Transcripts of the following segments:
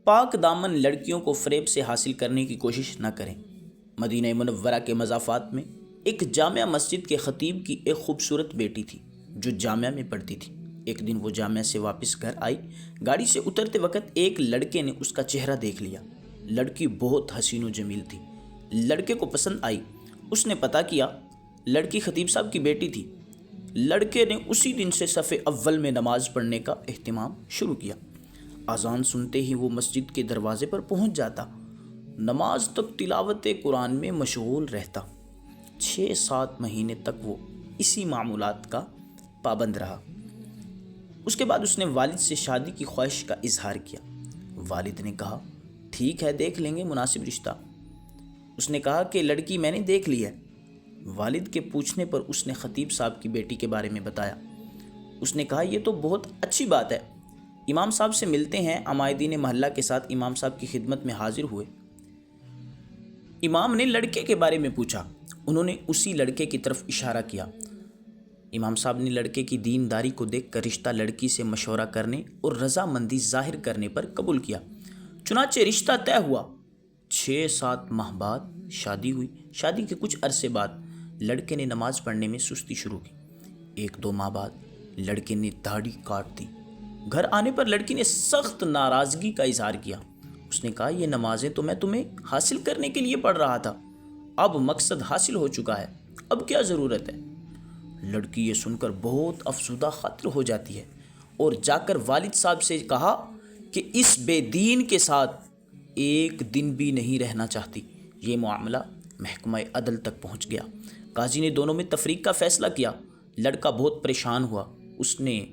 پاک دامن لڑکیوں کو فریب سے حاصل کرنے کی کوشش نہ کریں۔ مدینہ منورہ کے مضافات میں ایک جامع مسجد کے خطیب کی ایک خوبصورت بیٹی تھی جو جامعہ میں پڑھتی تھی۔ ایک دن وہ جامعہ سے واپس گھر آئی۔ گاڑی سے اترتے وقت ایک لڑکے نے اس کا چہرہ دیکھ لیا۔ لڑکی بہت حسین و جمیل تھی۔ لڑکے کو پسند آئی۔ اس نے پتہ کیا، لڑکی خطیب صاحب کی بیٹی تھی۔ لڑکے نے اسی دن سے صف اول میں نماز پڑھنے کا اہتمام شروع کیا۔ اذان سنتے ہی وہ مسجد کے دروازے پر پہنچ جاتا، نماز تک تلاوت قرآن میں مشغول رہتا۔ 6-7 مہینے تک وہ اسی معمولات کا پابند رہا۔ اس کے بعد اس نے والد سے شادی کی خواہش کا اظہار کیا۔ والد نے کہا ٹھیک ہے، دیکھ لیں گے مناسب رشتہ۔ اس نے کہا کہ لڑکی میں نے دیکھ لی ہے۔ والد کے پوچھنے پر اس نے خطیب صاحب کی بیٹی کے بارے میں بتایا۔ اس نے کہا یہ تو بہت اچھی بات ہے، امام صاحب سے ملتے ہیں۔ عمائدین محلہ کے ساتھ امام صاحب کی خدمت میں حاضر ہوئے۔ امام نے لڑکے کے بارے میں پوچھا۔ انہوں نے اسی لڑکے کی طرف اشارہ کیا۔ امام صاحب نے لڑکے کی دینداری کو دیکھ کر رشتہ لڑکی سے مشورہ کرنے اور رضامندی ظاہر کرنے پر قبول کیا۔ چنانچہ رشتہ طے ہوا۔ 6-7 ماہ بعد شادی ہوئی۔ شادی کے کچھ عرصے بعد لڑکے نے نماز پڑھنے میں سستی شروع کی۔ 1-2 ماہ بعد لڑکے نے داڑھی کاٹ دی۔ گھر آنے پر لڑکی نے سخت ناراضگی کا اظہار کیا۔ اس نے کہا یہ نمازیں تو میں تمہیں حاصل کرنے کے لیے پڑھ رہا تھا، اب مقصد حاصل ہو چکا ہے، اب کیا ضرورت ہے؟ لڑکی یہ سن کر بہت افسردہ خاطر ہو جاتی ہے اور جا کر والد صاحب سے کہا کہ اس بے دین کے ساتھ ایک دن بھی نہیں رہنا چاہتی۔ یہ معاملہ محکمہ عدل تک پہنچ گیا۔ قاضی نے دونوں میں تفریق کا فیصلہ کیا۔ لڑکا بہت پریشان ہوا۔ اس نے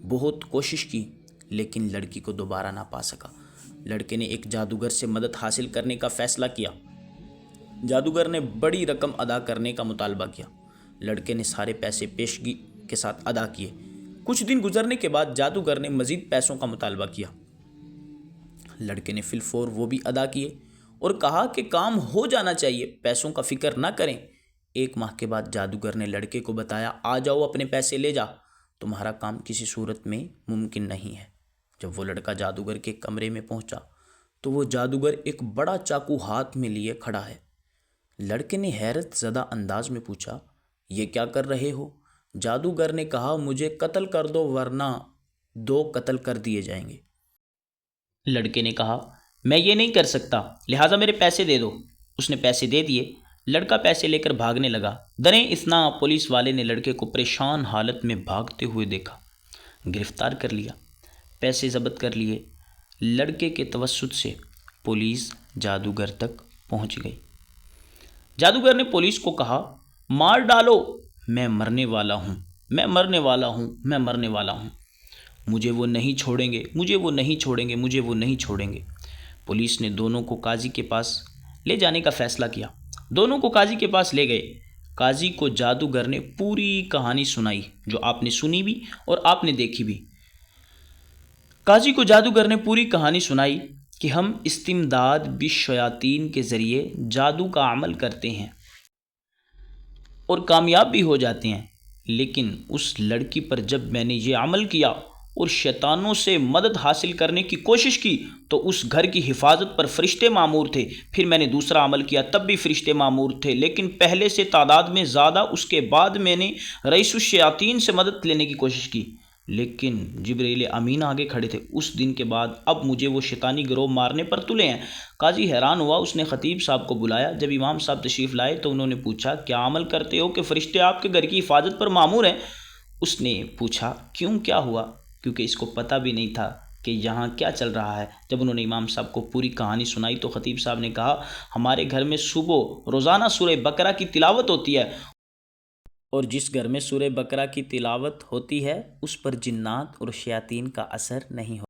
بہت کوشش کی لیکن لڑکی کو دوبارہ نہ پا سکا۔ لڑکے نے ایک جادوگر سے مدد حاصل کرنے کا فیصلہ کیا۔ جادوگر نے بڑی رقم ادا کرنے کا مطالبہ کیا۔ لڑکے نے سارے پیسے پیشگی کے ساتھ ادا کیے۔ کچھ دن گزرنے کے بعد جادوگر نے مزید پیسوں کا مطالبہ کیا۔ لڑکے نے فی الفور وہ بھی ادا کیے اور کہا کہ کام ہو جانا چاہیے، پیسوں کا فکر نہ کریں۔ 1 ماہ کے بعد جادوگر نے لڑکے کو بتایا آ جاؤ اپنے پیسے لے جا، تمہارا کام کسی صورت میں ممکن نہیں ہے۔ جب وہ لڑکا جادوگر کے کمرے میں پہنچا تو وہ جادوگر ایک بڑا چاقو ہاتھ میں لیے کھڑا ہے۔ لڑکے نے حیرت زدہ انداز میں پوچھا یہ کیا کر رہے ہو؟ جادوگر نے کہا مجھے قتل کر دو ورنہ 2 قتل کر دیے جائیں گے۔ لڑکے نے کہا میں یہ نہیں کر سکتا، لہٰذا میرے پیسے دے دو۔ اس نے پیسے دے دیے۔ لڑکا پیسے لے کر بھاگنے لگا۔ دریں اثنا پولیس والے نے لڑکے کو پریشان حالت میں بھاگتے ہوئے دیکھا، گرفتار کر لیا، پیسے ضبط کر لیے۔ لڑکے کے توسط سے پولیس جادوگر تک پہنچ گئی۔ جادوگر نے پولیس کو کہا مار ڈالو، میں مرنے والا ہوں، میں مرنے والا ہوں، میں مرنے والا ہوں، مجھے وہ نہیں چھوڑیں گے، مجھے وہ نہیں چھوڑیں گے، مجھے وہ نہیں چھوڑیں گے۔ پولیس نے دونوں کو قاضی کے پاس لے جانے کا فیصلہ کیا۔ دونوں کو قاضی کے پاس لے گئے۔ قاضی کو جادوگر نے پوری کہانی سنائی جو آپ نے سنی بھی اور آپ نے دیکھی بھی۔ قاضی کو جادوگر نے پوری کہانی سنائی کہ ہم استمداد بالشیاطین کے ذریعے جادو کا عمل کرتے ہیں اور کامیاب بھی ہو جاتے ہیں، لیکن اس لڑکی پر جب میں نے یہ عمل کیا اور شیطانوں سے مدد حاصل کرنے کی کوشش کی تو اس گھر کی حفاظت پر فرشتے مامور تھے۔ پھر میں نے دوسرا عمل کیا، تب بھی فرشتے مامور تھے، لیکن پہلے سے تعداد میں زیادہ۔ اس کے بعد میں نے رئیس الشیاطین سے مدد لینے کی کوشش کی لیکن جبرائیل امین آگے کھڑے تھے۔ اس دن کے بعد اب مجھے وہ شیطانی گروہ مارنے پر تلے ہیں۔ قاضی حیران ہوا۔ اس نے خطیب صاحب کو بلایا۔ جب امام صاحب تشریف لائے تو انہوں نے پوچھا کیا عمل کرتے ہو کہ فرشتے آپ کے گھر کی حفاظت پر مامور ہیں؟ اس نے پوچھا کیوں، کیا ہوا؟ کیونکہ اس کو پتہ بھی نہیں تھا کہ یہاں کیا چل رہا ہے۔ جب انہوں نے امام صاحب کو پوری کہانی سنائی تو خطیب صاحب نے کہا ہمارے گھر میں صبح روزانہ سورہ بقرہ کی تلاوت ہوتی ہے اور جس گھر میں سورہ بقرہ کی تلاوت ہوتی ہے اس پر جنات اور شیاطین کا اثر نہیں ہوتا۔